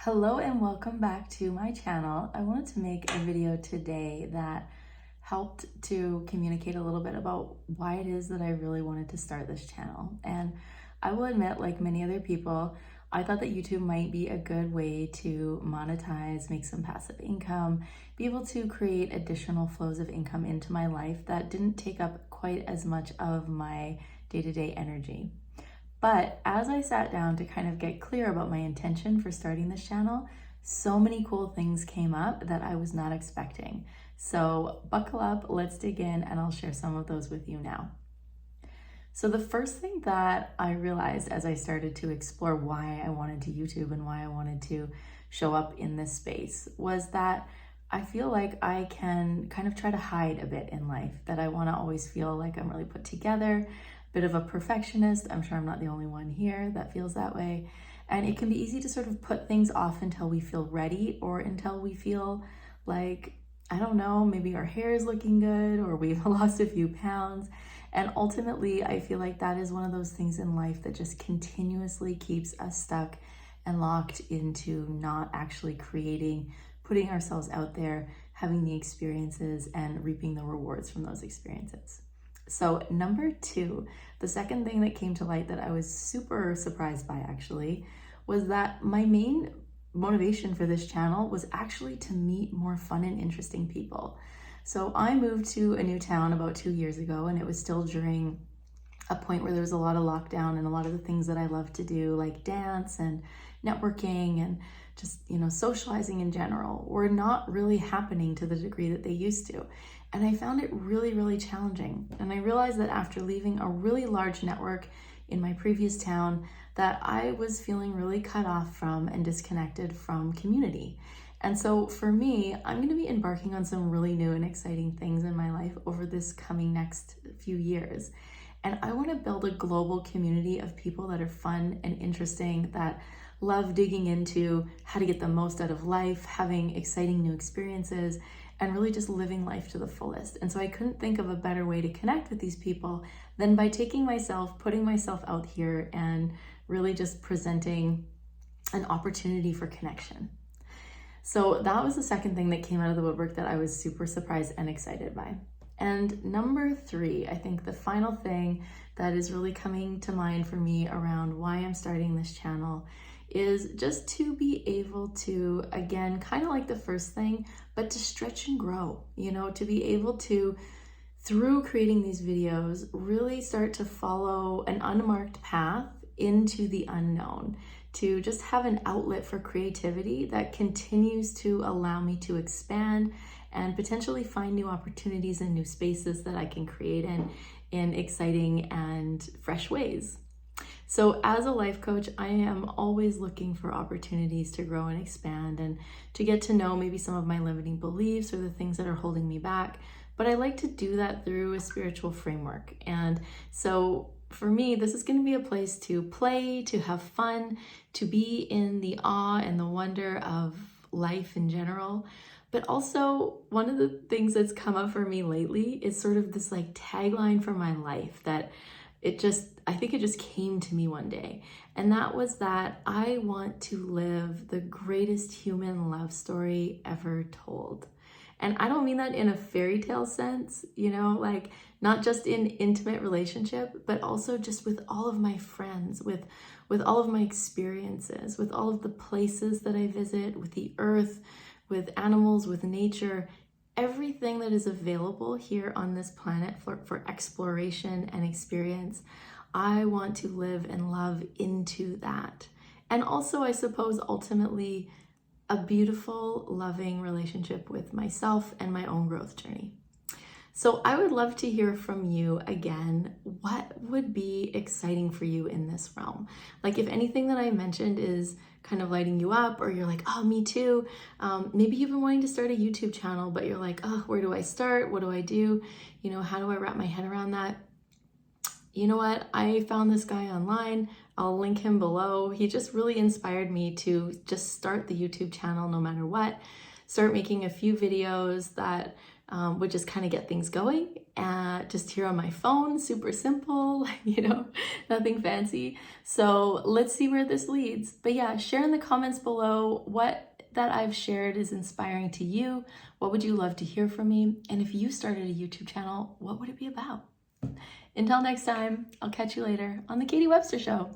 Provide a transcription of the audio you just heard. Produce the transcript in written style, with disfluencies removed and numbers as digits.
Hello and welcome back to my channel. I wanted to make a video today that helped to communicate a little bit about why it is that I really wanted to start this channel. And I will admit, like many other people, I thought that YouTube might be a good way to monetize, make some passive income, be able to create additional flows of income into my life that didn't take up quite as much of my day-to-day energy. But as I sat down to kind of get clear about my intention for starting this channel, so many cool things came up that I was not expecting. So buckle up, let's dig in, and I'll share some of those with you now. So the first thing that I realized as I started to explore why I wanted to YouTube and why I wanted to show up in this space was that I feel like I can kind of try to hide a bit in life, that I want to always feel like I'm really put together, bit of a perfectionist. I'm sure I'm not the only one here that feels that way. And it can be easy to sort of put things off until we feel ready or until we feel like, I don't know, maybe our hair is looking good or we've lost a few pounds. And ultimately, I feel like that is one of those things in life that just continuously keeps us stuck and locked into not actually creating, putting ourselves out there, having the experiences and reaping the rewards from those experiences. So number two, the second thing that came to light that I was super surprised by actually was that my main motivation for this channel was actually to meet more fun and interesting people. So I moved to a new town about 2 years ago, and it was still during a point where there was a lot of lockdown, and a lot of the things that I love to do, like dance and networking and just, socializing in general, were not really happening to the degree that they used to. And I found it really, really challenging. And I realized that after leaving a really large network in my previous town, that I was feeling really cut off from and disconnected from community. And so for me, I'm going to be embarking on some really new and exciting things in my life over this coming next few years. And I want to build a global community of people that are fun and interesting, that love digging into how to get the most out of life, having exciting new experiences, and really just living life to the fullest. And so I couldn't think of a better way to connect with these people than by taking myself, putting myself out here, and really just presenting an opportunity for connection. So that was the second thing that came out of the woodwork that I was super surprised and excited by. And number three, I think the final thing that is really coming to mind for me around why I'm starting this channel is just to be able to, again, kind of like the first thing, but to stretch and grow, to be able to, through creating these videos, really start to follow an unmarked path into the unknown, to just have an outlet for creativity that continues to allow me to expand and potentially find new opportunities and new spaces that I can create in exciting and fresh ways. So as a life coach, I am always looking for opportunities to grow and expand and to get to know maybe some of my limiting beliefs or the things that are holding me back. But I like to do that through a spiritual framework. And so for me, this is going to be a place to play, to have fun, to be in the awe and the wonder of life in general. But also, one of the things that's come up for me lately is sort of this like tagline for my life that I think it just came to me one day. And that was that I want to live the greatest human love story ever told. And I don't mean that in a fairy tale sense, like not just in intimate relationship, but also just with all of my friends, with all of my experiences, with all of the places that I visit, with the earth, with animals, with nature, everything that is available here on this planet for exploration and experience. I want to live and love into that. And also, I suppose, ultimately, a beautiful, loving relationship with myself and my own growth journey. So I would love to hear from you again. What would be exciting for you in this realm? Like if anything that I mentioned is kind of lighting you up, or you're like, oh, me too. Maybe you've been wanting to start a YouTube channel, but you're like, oh, where do I start? What do I do? How do I wrap my head around that? You know what? I found this guy online. I'll link him below. He just really inspired me to just start the YouTube channel no matter what. Start making a few videos that would just kind of get things going. Just here on my phone, super simple, nothing fancy. So let's see where this leads. But yeah, share in the comments below what that I've shared is inspiring to you. What would you love to hear from me? And if you started a YouTube channel, what would it be about? Until next time, I'll catch you later on The Katie Webster Show.